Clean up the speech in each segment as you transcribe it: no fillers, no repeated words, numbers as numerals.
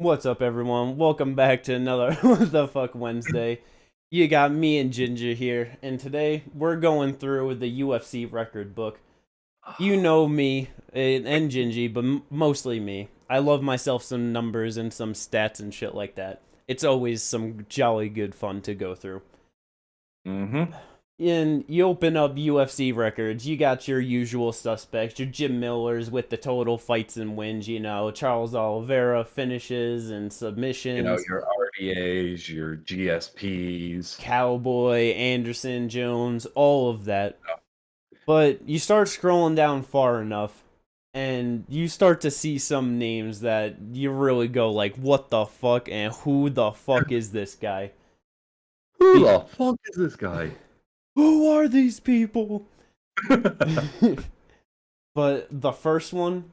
What's up, everyone? Welcome back to another WTF Wednesday. You got me and Ginger here, and today we're going through the UFC record book. You know me and Gingy, but mostly me. I love myself some numbers and some stats and shit like that. It's always some jolly good fun to go through. Mm-hmm. And you open up UFC records, you got your usual suspects, your Jim Millers with the total fights and wins, Charles Oliveira finishes and submissions, Your RDAs, your GSPs. Cowboy, Anderson, Jones, all of that. But you start scrolling down far enough, and you start to see some names that you really go like, what the fuck, and who the fuck is this guy? Who the fuck is this guy? Who are these people? But the first one,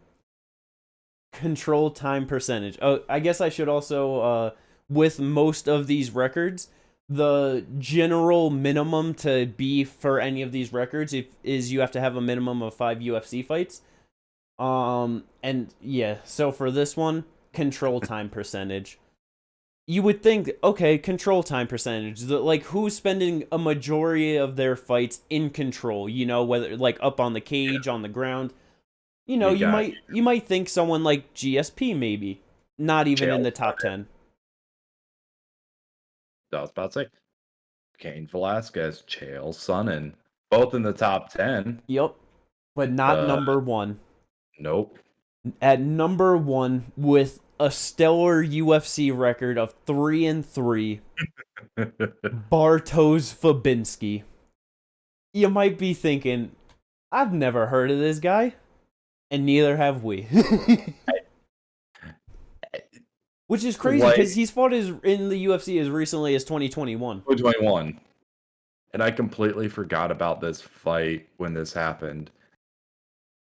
control time percentage. Oh, I guess I should also, with most of these records, the general minimum to be for any of these records is you have to have a minimum of 5 UFC fights. And yeah, so for this one, control time percentage. You would think, okay, control time percentage. Like, who's spending a majority of their fights in control? Whether like up on the cage, on the ground. You might think someone like GSP maybe, not even in the top 10. I was about to say, Cain Velasquez, Chael Sonnen, both in the top 10. Yep, but not number one. Nope. At number one with a stellar UFC record of 3-3, Bartosz Fabinski. You might be thinking, I've never heard of this guy, and neither have we. Which is crazy because he's fought in the UFC as recently as 2021. 2021. And I completely forgot about this fight when this happened.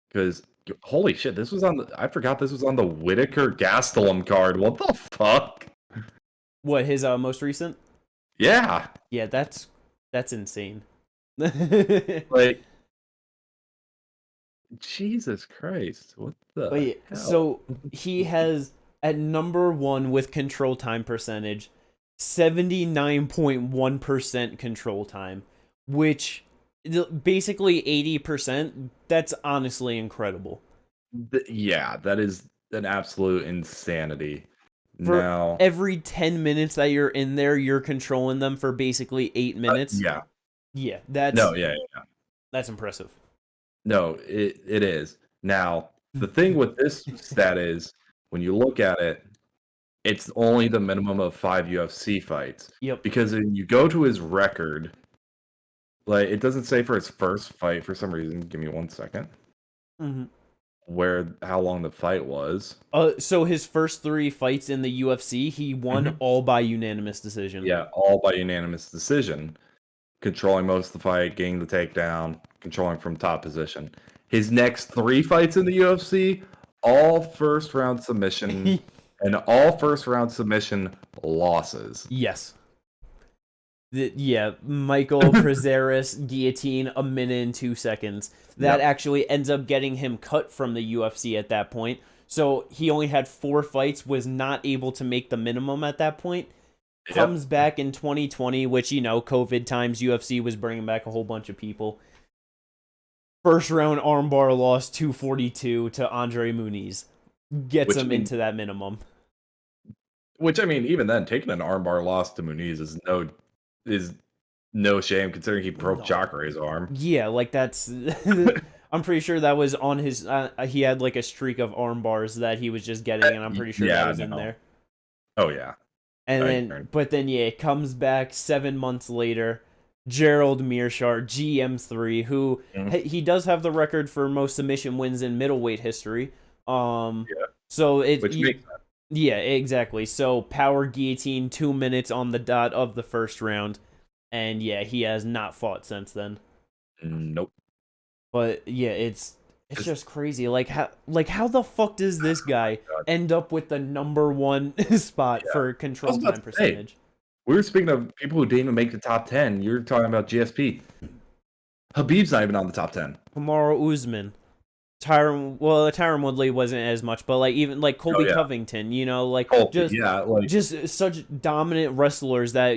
Because holy shit, I forgot this was on the Whitaker Gastelum card. What the fuck? What, his most recent? Yeah. Yeah, that's insane. Like, Jesus Christ. What the hell? So he has at number one with control time percentage 79.1% control time, which basically 80%. That's honestly incredible. Yeah, that is an absolute insanity. For every 10 minutes that you're in there, you're controlling them for basically 8 minutes. Yeah, that's that's impressive. No, it is. Now, the thing with this stat is, when you look at it, it's only the minimum of 5 UFC fights. Yep. Because when you go to his record, like, it doesn't say for his first fight for some reason. Give me 1 second. Mm-hmm. How long the fight was. So his first 3 fights in the UFC, he won all by unanimous decision. Yeah, all by unanimous decision. Controlling most of the fight, getting the takedown, controlling from top position. His next 3 fights in the UFC, all first round submission, and all first round submission losses. Yes. Michael Prazeres guillotine a minute and 2 seconds. That actually ends up getting him cut from the UFC at that point. So he only had 4 fights, was not able to make the minimum at that point. Comes back in 2020, which, COVID times, UFC was bringing back a whole bunch of people. First round armbar loss 242 to Andre Muniz. Gets him into that minimum. Which, I mean, even then, taking an armbar loss to Muniz is no shame, considering he broke Jacare's arm. Yeah, like that's... I'm pretty sure that was on his... he had like a streak of arm bars that he was just getting, and I'm pretty sure that was in there. Oh, yeah. But then, it comes back 7 months later. Gerald Meerschaert, GM3, who he does have the record for most submission wins in middleweight history. So which makes sense. Yeah, exactly. So power guillotine 2 minutes on the dot of the first round, and he has not fought since then. Nope. But yeah, it's just crazy. Like how the fuck does this guy end up with the number 1 spot for control time percentage? We were speaking of people who didn't even make the top 10. You're talking about GSP. Habib's not even on the top 10. Kamaru Usman, Tyron Woodley wasn't as much, but like even like Oh Colby yeah, Covington, like Colby, yeah, like just such dominant wrestlers that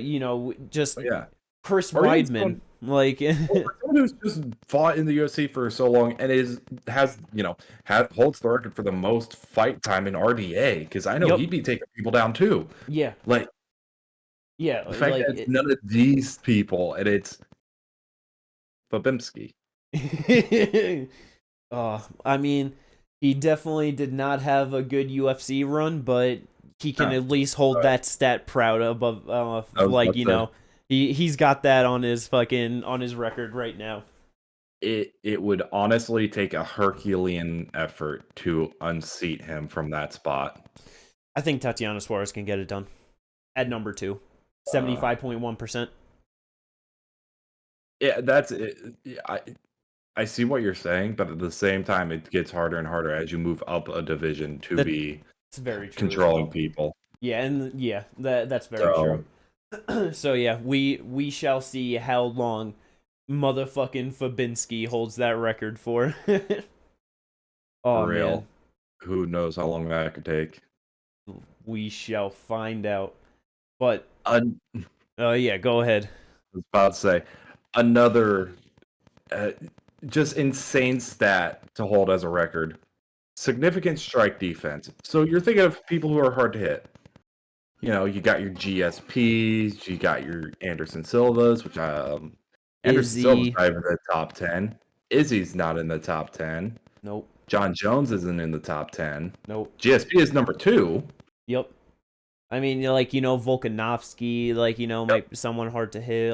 just yeah, Chris or even Weidman, like or someone who's just fought in the UFC for so long and holds the record for the most fight time in RDA. Because I know yep, he'd be taking people down too. yeah, Like yeah, the fact that it's none of these people and it's Babinski. I mean, he definitely did not have a good UFC run, but he can No, at least hold that stat proud above, I was like about to he's got that on his record right now. it would honestly take a Herculean effort to unseat him from that spot. I think Tatiana Suarez can get it done at number 2, 75.1%. Yeah, that's it. I see what you're saying, but at the same time, it gets harder and harder as you move up a division to be That's very true as controlling well. people. Yeah, and that's very So true. So yeah, we shall see how long motherfucking Fabinski holds that record for. Oh for real, man, who knows how long that could take? we shall find out. But Un- yeah, go ahead. I was about to say another uh, just insane stat to hold as a record. Significant strike defense. So you're thinking of people who are hard to hit. You got your GSPs, you got your Anderson Silvas, which Anderson Silva's Izzy, not even in the top 10. Izzy's not in the top 10. nope, John Jones isn't in the top 10. nope, GSP is number 2. yep. I mean, Volkanovski, Yep. might someone hard to hit,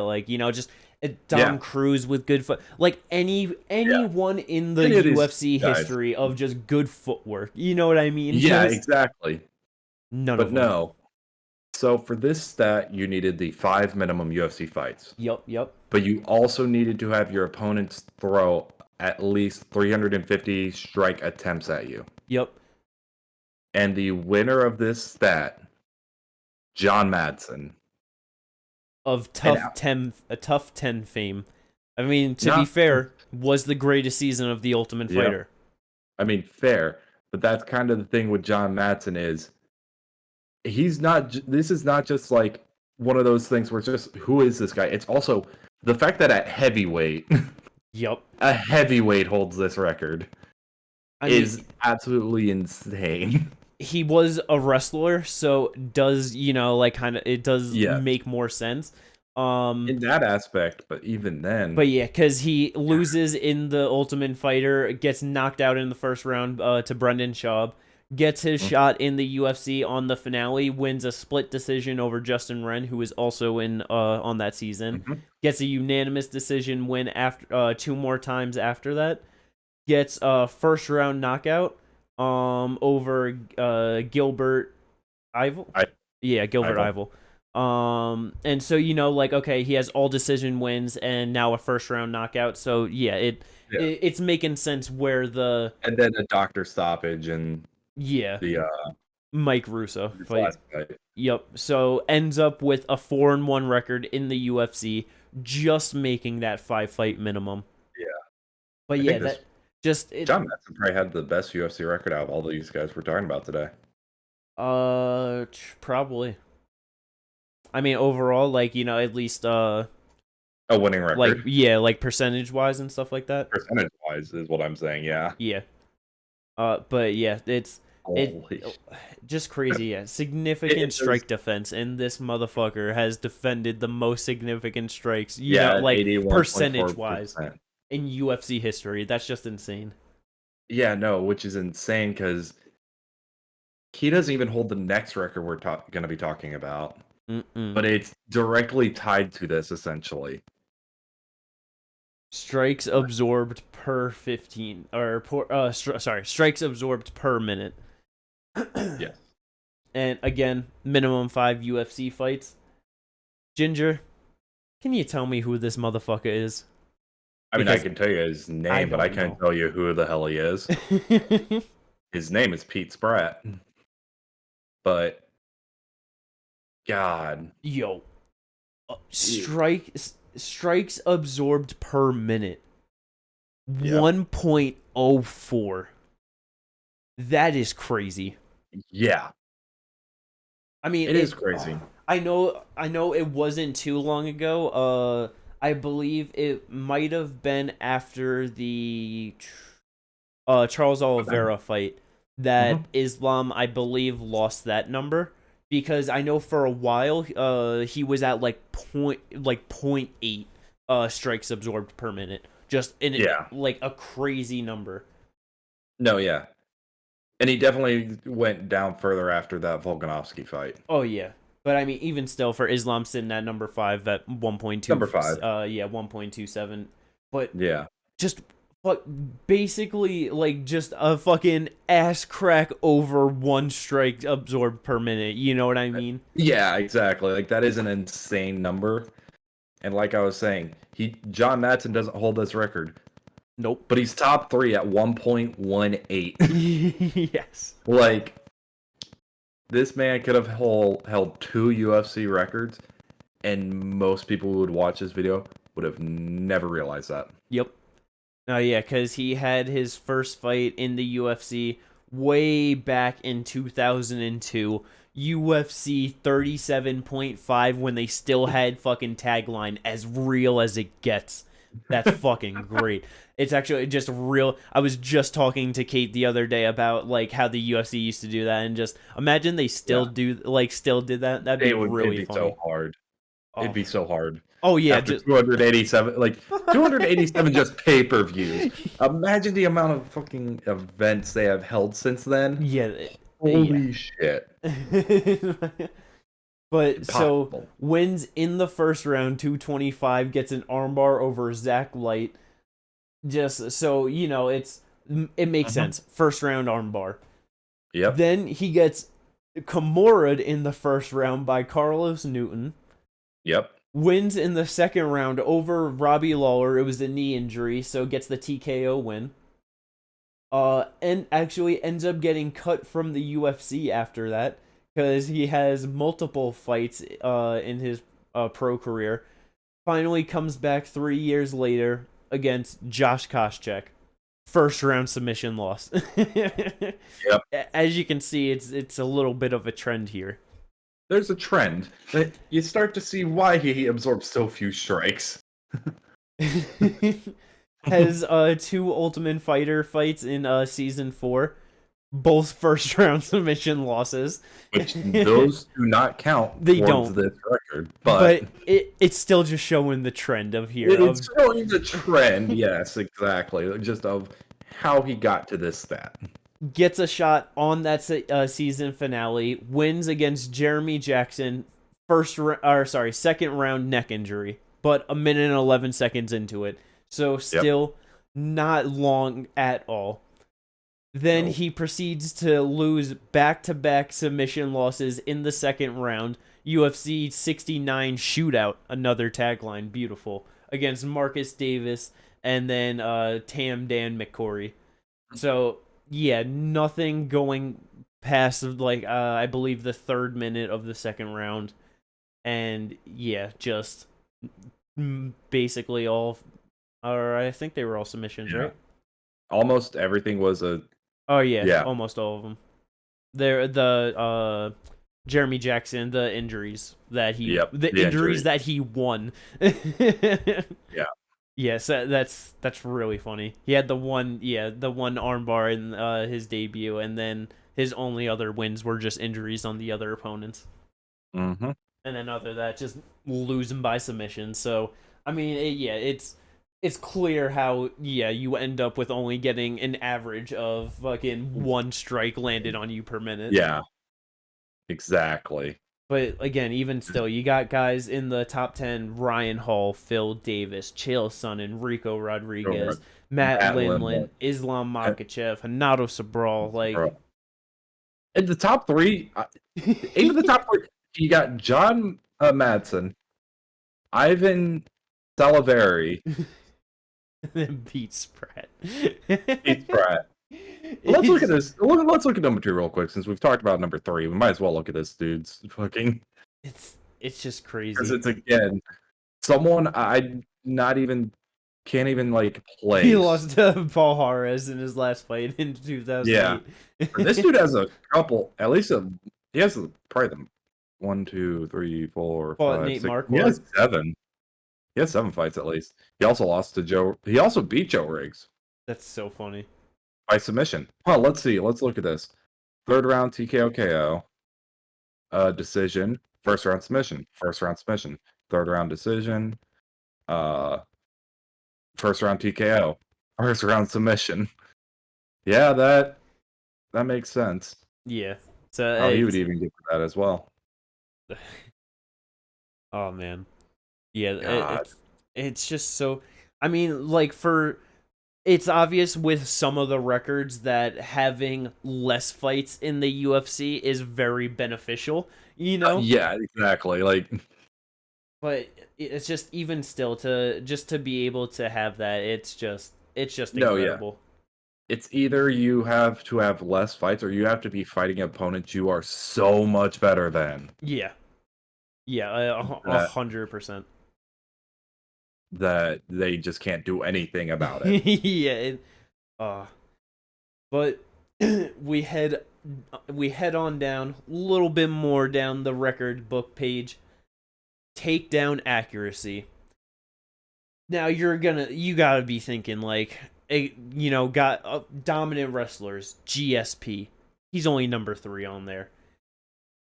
just Yeah. Dom Cruz with good foot, like Yeah. anyone in the Any of these UFC guys. history of just good footwork. You know what I mean? Yeah, Just exactly. none But of them. no. So for this stat, you needed the 5 minimum UFC fights. Yep. But you also needed to have your opponents throw at least 350 strike attempts at you. Yep. And the winner of this stat, John Madsen. Of tough 10 fame. I mean, to be Not, fair, was the greatest season of the Ultimate Yep. Fighter. I mean, fair. But that's kind of the thing with John Madsen is this is not just like one of those things where it's just, who is this guy? It's also the fact that at heavyweight, Yep. a heavyweight holds this record I mean, is absolutely insane. he was a wrestler, so does it does Yeah. make more sense. In that aspect, but even then. But yeah, because he loses in the Ultimate Fighter, gets knocked out in the first round to Brendan Schaub, gets his shot in the UFC on the finale, wins a split decision over Justin Wren, who was also in on that season, gets a unanimous decision win after 2 more times after that, gets a first round knockout over Gilbert Ivel. Gilbert Ivel. And so okay, he has all decision wins and now a first round knockout. So yeah, it's making sense where and then a doctor stoppage and the Mike Russo fight. last fight. Yep. So ends up with a 4-1 record in the UFC, just making that 5-fight minimum. Yeah. But I yeah, think John Madsen probably had the best UFC record out of all these guys we're talking about today. Probably. I mean, overall, at least A winning record. like percentage wise and stuff like that. Percentage wise is what I'm saying, yeah. Yeah. But yeah, it's Holy just crazy. Yeah, significant strike defense, and this motherfucker has defended the most significant strikes. Percentage wise in UFC history. That's just insane. Yeah, no, which is insane because he doesn't even hold the next record we're going to be talking about. But it's directly tied to this, essentially. Strikes absorbed per 15 or strikes absorbed per minute. Yeah. And again, minimum 5 UFC fights. Ginger, can you tell me who this motherfucker is? I mean, I can tell you his name, but I can't tell you who the hell he is. His name is Pete Spratt. But God. Yo. Strikes absorbed per minute. Yeah. 1.0 104. That is crazy. Yeah, I mean, it is crazy. I know it wasn't too long ago. I believe it might have been after the Charles Oliveira fight that Islam, I believe, lost that number, because I know for a while he was at like point eight strikes absorbed per minute, just in like a crazy number. No, yeah. And he definitely went down further after that Volkanovski fight. Oh yeah. But I mean, even still, for Islam sitting at number 5 at 1.2, Number 5. 1.27. But yeah, just basically like just a fucking ass crack over 1 strike absorbed per minute. You know what I mean? Yeah, exactly. Like, that is an insane number. And like I was saying, John Madsen doesn't hold this record. Nope. But he's top 3 at 1.18. Yes. Like, this man could have held 2 UFC records, and most people who would watch this video would have never realized that. Yep. Oh yeah, because he had his first fight in the UFC way back in 2002, UFC 37.5, when they still had fucking tagline as real as it gets. That's fucking great. It's actually just real. I was just talking to Kate the other day about like how the UFC used to do that, and just imagine they still did that. That'd be really it'd be funny. so hard. Oh. It'd be so hard. Oh yeah, after 287, like 287 just pay-per-views. Imagine the amount of fucking events they have held since then. Yeah. Holy shit. But Impossible. So wins in the first round, 225, gets an armbar over Zach Light. Just so you know, it makes sense. First round armbar. Yep. Then he gets Kimura'd in the first round by Carlos Newton. Yep. Wins in the second round over Robbie Lawler. It was a knee injury, so gets the TKO win. And actually ends up getting cut from the UFC after that, because he has multiple fights in his pro career. Finally comes back 3 years later against Josh Koscheck. First round submission loss. Yep. As you can see, it's a little bit of a trend here. There's a trend that you start to see why he absorbs so few strikes. Has 2 Ultimate Fighter fights in season 4, both first round submission losses. Which those do not count. They don't. This record, but it's still just showing the trend of here. It's showing the trend, yes, exactly. Just of how he got to this stat. Gets a shot on that season finale. Wins against Jeremy Jackson. Second round neck injury, but 1 minute and 11 seconds into it. So still not long at all. Then he proceeds to lose back-to-back submission losses in the second round. UFC 69 shootout, another tagline, beautiful, against Marcus Davis and then Tam Dan McCory. So yeah, nothing going past like I believe the 3rd minute of the second round, and yeah, just basically all. Or I think they were all submissions, right? Almost everything was a. Oh yeah, almost all of them. They're the Jeremy Jackson, the injuries that he, the injuries that he won. Yeah. Yes, that's really funny. He had the one armbar in his debut, and then his only other wins were just injuries on the other opponents. Mm-hmm. And then other that, just losing by submission. So I mean, it's clear how you end up with only getting an average of fucking 1 strike landed on you per minute. Yeah, exactly. But again, even still, you got guys in the top 10: Ryan Hall, Phil Davis, Chael Sonnen, Rico Rodriguez, Matt Lindland, Islam Makhachev, Hanato Sobral. Like, in the top 3, even the top 3, you got John Madsen, Ivan Salaverry. Then Pete Spratt. Let's look at this. Let's look at number 2 real quick, since we've talked about number 3. We might as well look at this dude's fucking. It's just crazy. Because it's, again, someone I'm not even can't even like He place. lost to Paul Juarez in his last fight in Yeah, 2008. this dude has a couple, at least he has probably the 1, 2, 3, 4, Fought 5, Nate 6. He has Marquardt. 7. He has 7 fights at least. He also lost to Joe. He also beat Joe Riggs That's so funny. by submission. Well, let's see. Let's look at this. Third round TKO KO. Decision. First round submission. First round submission. Third round decision. Uh, first round TKO. First round submission. Yeah, that makes sense. Yeah. So How he would even get to that as well. oh man. Yeah, God. it's just so. I mean, like it's obvious with some of the records that having less fights in the UFC is very beneficial, you know? Yeah, exactly. Like, But it's just even still to be able to have that, it's just no, yeah. incredible. It's either you have to have less fights or you have to be fighting opponents you are so much better than Yeah. Yeah, that 100%. that they just can't do anything about it. Yeah, uh but we head we head on down a little bit more down the record book page. Takedown accuracy. Now you gotta be thinking like, got dominant wrestlers, GSP. He's only number 3 on there.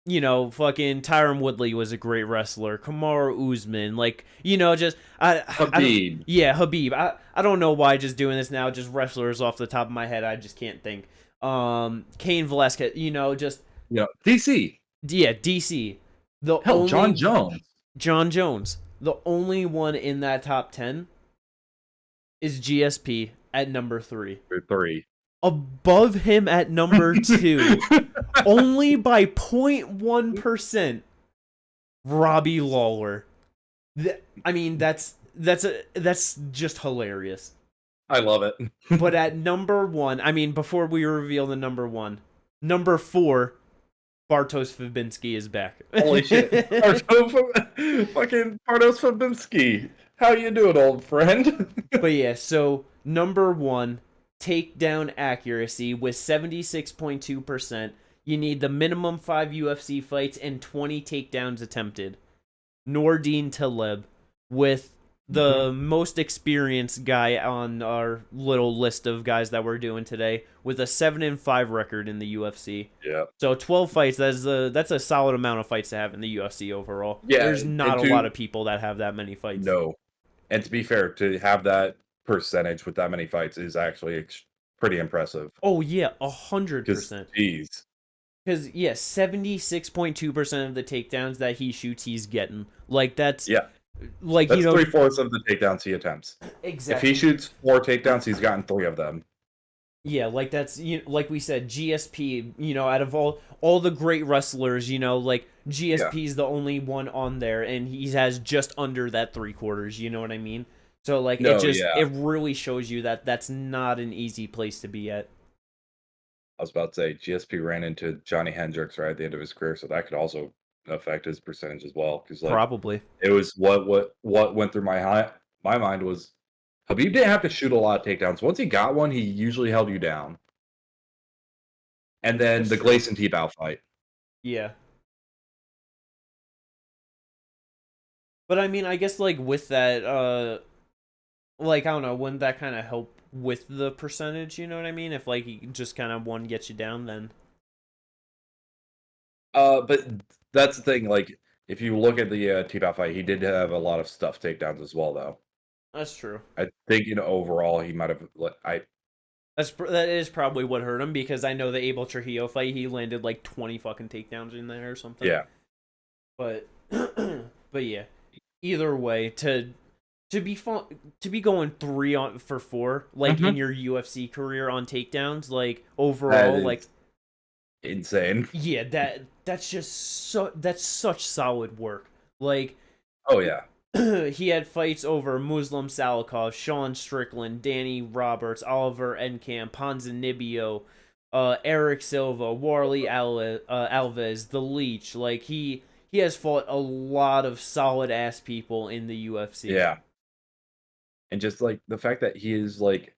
Fucking Tyron Woodley was a great wrestler. Kamaru Usman, like, just I don't, Habib. yeah, Habib. I don't know why just doing this now, just wrestlers off the top of my head, I just can't think. Cain Velasquez, just DC. yeah, DC. The Hell, only John Jones. The only one in that top 10 is GSP at number 3. Or 3. Above him at number 2, only by 0.1%, Robbie Lawler. I mean, that's just hilarious. I love it. But at number 1, I mean, before we reveal the number 1, number 4, Bartosz Fabinski is back. Holy shit. Fucking Bartosz Fabinski. How you doing, old friend? But yeah, so number 1, takedown accuracy with 76.2%. You need the minimum 5 UFC fights and 20 takedowns attempted. Nordine Taleb with the most experienced guy on our little list of guys that we're doing today with a 7-5 record in the UFC. Yeah. So 12 fights, that's a solid amount of fights to have in the UFC overall. Yeah, There's not a lot of people that have that many fights. No. And to be fair, to have that percentage with that many fights is actually pretty impressive. Oh yeah, 100%. Jeez. Because 76.2% of the takedowns that he shoots, he's getting. Like that's like that's 3/4 of the takedowns he attempts. Exactly. If he shoots 4 takedowns, he's gotten 3 of them. Yeah, like that's like we said, GSP. Out of all the great wrestlers, like GSP's the only one on there, and he has just under that 3/4. You know what I mean? So like it really shows you that that's not an easy place to be at. I was about to say GSP ran into Johnny Hendricks right at the end of his career, so that could also affect his percentage as well. Because Probably it was what went through my mind was Habib didn't have to shoot a lot of takedowns. Once he got one, he usually held you down. And then the Gleison Tebow fight. Yeah. But I mean, I guess like with that, like I don't know, wouldn't that kind of help with the percentage? You know what I mean? If like just kind of one gets you down, then. But that's the thing. Like, if you look at the Tebow fight, he did have a lot of stuff takedowns as well, though. That's true. I think overall he might have. That is probably what hurt him because I know the Abel Trujillo fight he landed like 20 fucking takedowns in there or something. Yeah. But yeah, either way to be going 3 for 4 like in your UFC career on takedowns like overall like insane. Yeah, that's such solid work. Like, oh yeah. He had fights over Muslim Salikov, Sean Strickland, Danny Roberts, Oliver Enkamp, Ponzinibbio, Eric Silva, Warley Alves, The Leech. Like he has fought a lot of solid ass people in the UFC. Yeah. And just like the fact that he is like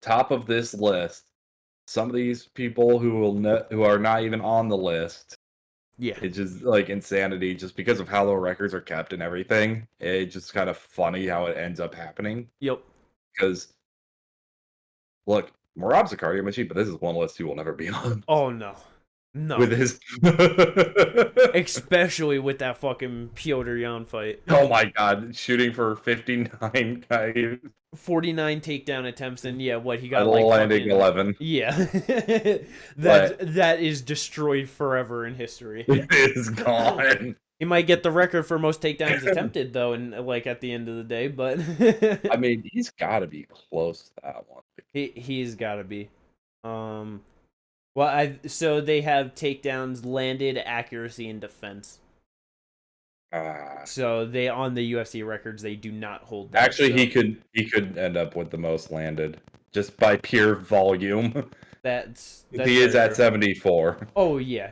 top of this list, some of these people who are not even on the list, Yeah. it's just like insanity just because of how the records are kept and everything. It's just kind of funny how it ends up happening. Yep. Because look, Merab's a cardio machine, but this is one list he will never be on. Oh no. No. With his especially with that fucking Piotr Jan fight. Oh my god, shooting for 59 guys. 49 takedown attempts, and yeah, what he got landing fucking 11. Yeah. that is destroyed forever in history. It is gone. He might get the record for most takedowns attempted though, and like at the end of the day, but I mean, he's got to be close to that one. he's got to be. Well, so they have takedowns, landed, accuracy, and defense. So they on the UFC records they do not hold that. Actually, so. he could end up with the most landed just by pure volume. That's he is at 74. Oh yeah,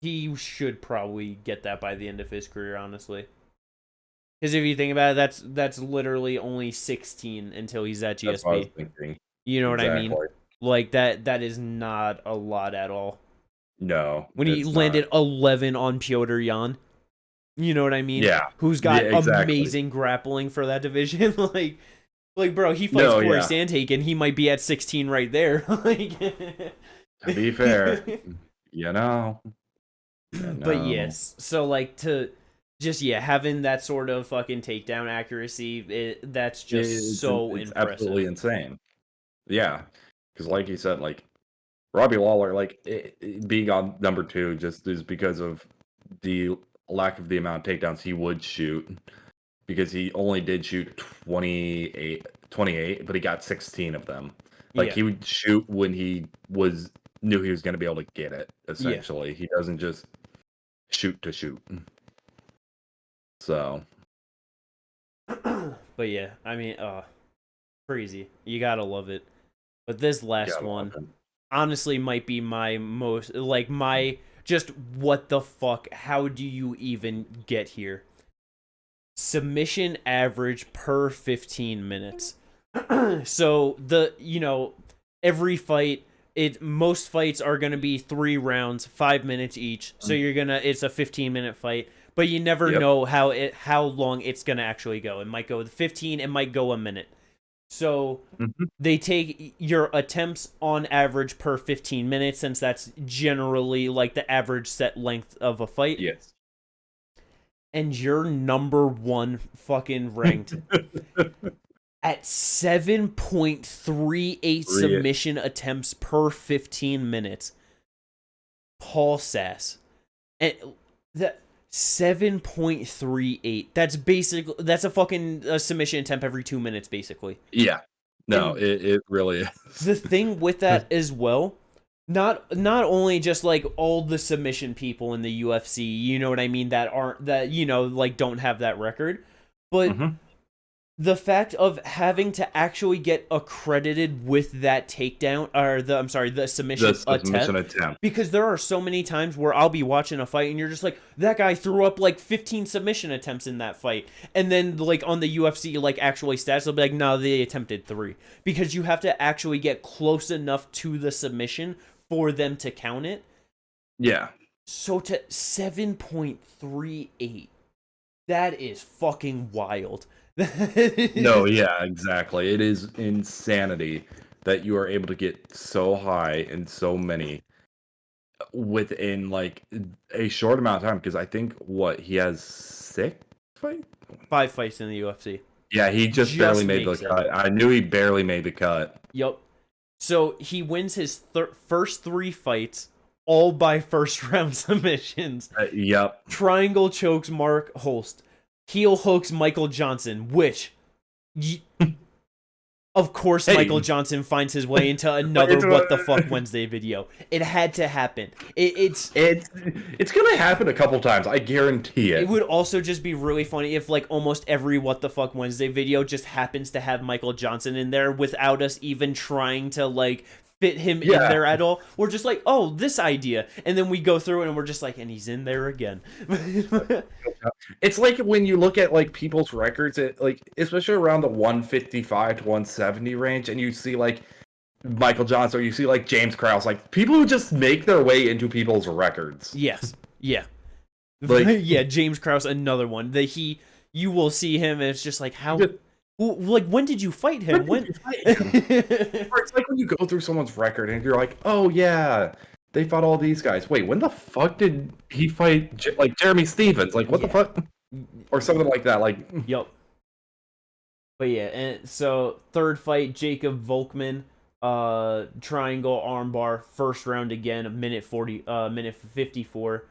he should probably get that by the end of his career, honestly. Because if you think about it, that's literally only 16 until he's at GSP. That's what I was thinking. You know what I mean? Like that is not a lot at all. No. When he landed 11 on Piotr Jan. You know what I mean? Yeah. Who's got amazing grappling for that division? like bro, he fights Corey Sandhagen, he might be at 16 right there. Like, to be fair, you know. But yes, so like to just having that sort of fucking takedown accuracy, that's just it's impressive. Absolutely insane. Yeah, because like you said, like Robbie Lawler, like being on number 2 just is because of the lack of the amount of takedowns he would shoot, because he only did shoot 28, but he got 16 of them. Like he would shoot when he knew he was going to be able to get it. Essentially, he doesn't just shoot to shoot. So, but yeah, I mean, crazy. You gotta love it. But this last one, honestly, might be my most my. Just what the fuck? How do you even get here? Submission average per 15 minutes. So every fight, most fights are gonna be 3 rounds, 5 minutes each. So it's a 15-minute fight, but you never know how long it's gonna actually go. It might go 15, it might go a minute. So they take your attempts on average per 15 minutes, since that's generally like the average set length of a fight. Yes. And you're number 1 fucking ranked at 7.38 submission attempts per 15 minutes. Paul Sass. And that 7.38. That's a fucking submission attempt every 2 minutes, basically. Yeah. No, it really is. The thing with that as well, not only just like all the submission people in the UFC, you know what I mean, that don't have that record, but the fact of having to actually get accredited with that takedown, or the submission attempt. Because there are so many times where I'll be watching a fight and you're just like, that guy threw up like 15 submission attempts in that fight. And then like on the UFC, like actually stats, they'll be like, no, they attempted 3. Because you have to actually get close enough to the submission for them to count it. Yeah. So to 7.38, that is fucking wild. No, yeah, exactly. It is insanity that you are able to get so high and so many within like a short amount of time. Because I think he has 6 fights? 5 fights in the UFC. Yeah, he just barely made the cut. I knew he barely made the cut. Yep. So he wins his first 3 fights all by first round submissions. Yep. Triangle chokes Mark Holst. Heel hooks Michael Johnson, which, of course, Michael Johnson finds his way into another What the Fuck Wednesday video. It had to happen. It's gonna happen a couple times. I guarantee it. It would also just be really funny if like almost every What the Fuck Wednesday video just happens to have Michael Johnson in there without us even trying to like fit him in there at all. We're just like, oh, this idea, and then we go through and we're just like, and he's in there again. It's like when you look at like people's records, like especially around the 155 to 170 range, and you see like Michael Johnson, or you see like James Krause, like people who just make their way into people's records. Yes, yeah, Like yeah. James Krause, another one that you will see him, and it's just like how. Like, when did you fight him? When? Or it's like when you go through someone's record and you're like, oh yeah, they fought all these guys. Wait, when the fuck did he fight like Jeremy Stevens? Like, what the fuck? Or something like that. Like, yep. But yeah, and so third fight, Jacob Volkman, triangle armbar, first round again, minute 54.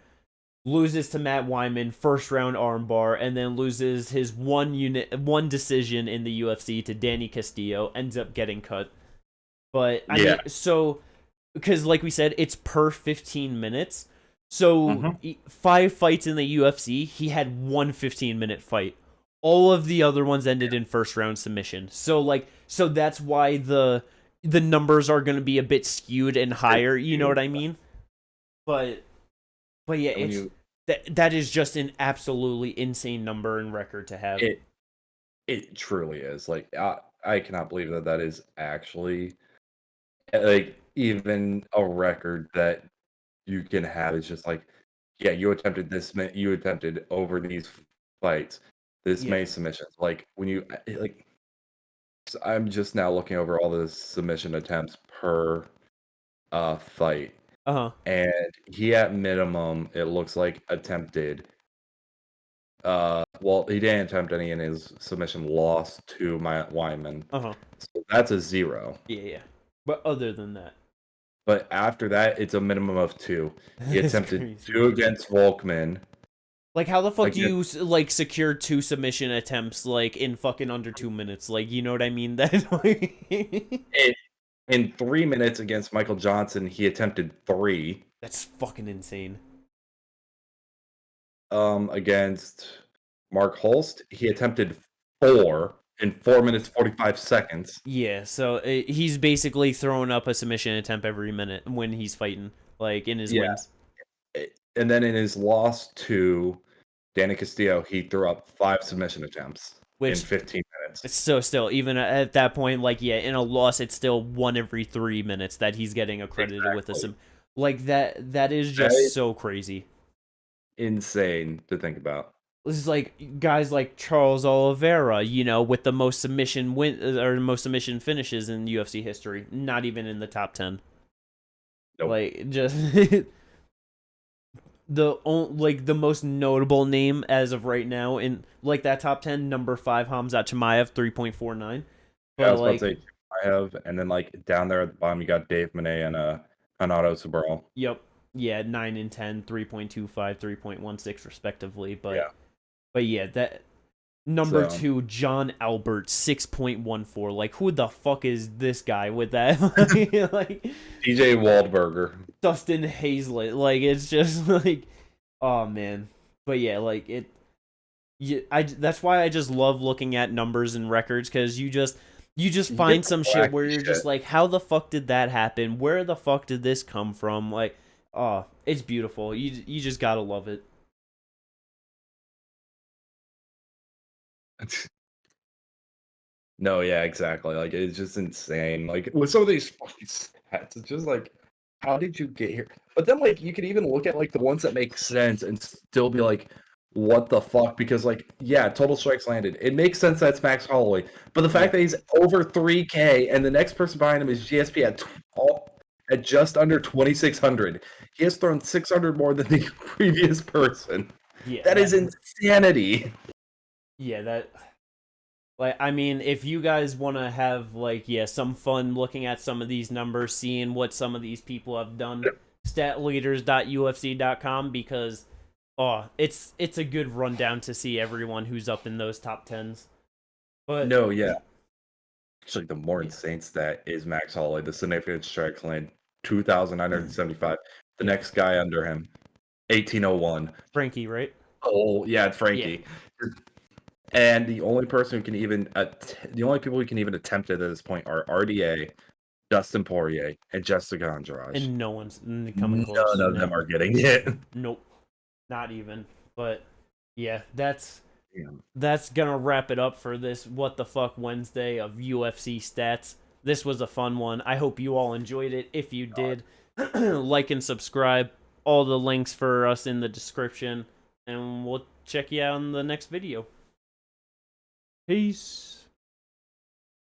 Loses to Matt Wyman, first round armbar, and then loses his one decision in the UFC to Danny Castillo, ends up getting cut. But I mean, so because like we said, it's per 15 minutes. So 5 fights in the UFC, he had one 15-minute fight. All of the other ones ended in first round submission. So that's why the numbers are going to be a bit skewed and higher, you know what I mean? But yeah, that is just an absolutely insane number and record to have. It truly is. Like I cannot believe that is actually like even a record that you can have. It's just like, yeah, you attempted over these fights this many submissions. Like when you like, I'm just now looking over all the submission attempts per fight. And he at minimum, it looks like attempted. Well, he didn't attempt any in his submission loss to Matt Wyman. So that's a 0. Yeah. But other than that. But after that, it's a minimum of 2. He attempted 2 against Volkman. Like, how the fuck do you like secure 2 submission attempts like in fucking under 2 minutes? Like, you know what I mean? That in 3 minutes against Michael Johnson, he attempted 3. That's fucking insane. Against Mark Holst, he attempted 4 in 4 minutes 45 seconds. Yeah, so he's basically throwing up a submission attempt every minute when he's fighting, like in his wins. And then in his loss to Danny Castillo, he threw up 5 submission attempts in 15 minutes. So still, even at that point, like, yeah, in a loss, it's still 1 every 3 minutes that he's getting accredited with a like that is just so crazy. Insane to think about. This is like guys like Charles Oliveira, you know, with the most submission most submission finishes in UFC history, not even in the top 10. Nope. Like, just the most notable name as of right now in like that top 10, number 5, Khamzat Chimaev, 3.49. Yeah, I was about to say Chimaev, and then like down there at the bottom you got Dave Manet and Renato Sobral. Yep. Yeah, 9 and 10, 3.25, 3.16 respectively. But yeah, that number 2, John Albert, 6.14. Like, who the fuck is this guy with that? Like DJ Waldberger, Dustin Hazlett. Like, it's just like, oh man. But yeah, like that's why I just love looking at numbers and records, because you just find some shit where you're just like, how the fuck did that happen? Where the fuck did this come from? Like, oh, it's beautiful. You just gotta love it. No, yeah, exactly. Like, it's just insane. Like, with some of these fucking stats, it's just like, how did you get here? But then, like, you could even look at like the ones that make sense and still be like, what the fuck? Because, like, yeah, total strikes landed. It makes sense that's Max Holloway. But the fact that he's over 3K and the next person behind him is GSP at just under 2,600. He has thrown 600 more than the previous person. Yeah, that is insanity. Yeah, that. Like, I mean, if you guys want to have, like, yeah, some fun looking at some of these numbers, seeing what some of these people have done, statleaders.ufc.com, because, oh, it's a good rundown to see everyone who's up in those top 10s. But no, yeah. Actually, the more insane stat is Max Holloway, the significant strike land, 2,975. The next guy under him, 1,801. Frankie, right? Oh, yeah, it's Frankie. Yeah. And the only person who can even the only people who can even attempt it at this point are RDA, Dustin Poirier, and Jessica Andrade. And no one's coming close. None of them are getting it. Nope. Not even. But yeah, that's gonna wrap it up for this What the Fuck Wednesday of UFC stats. This was a fun one. I hope you all enjoyed it. If you did, like and subscribe. All the links for us in the description. And we'll check you out in the next video. Peace.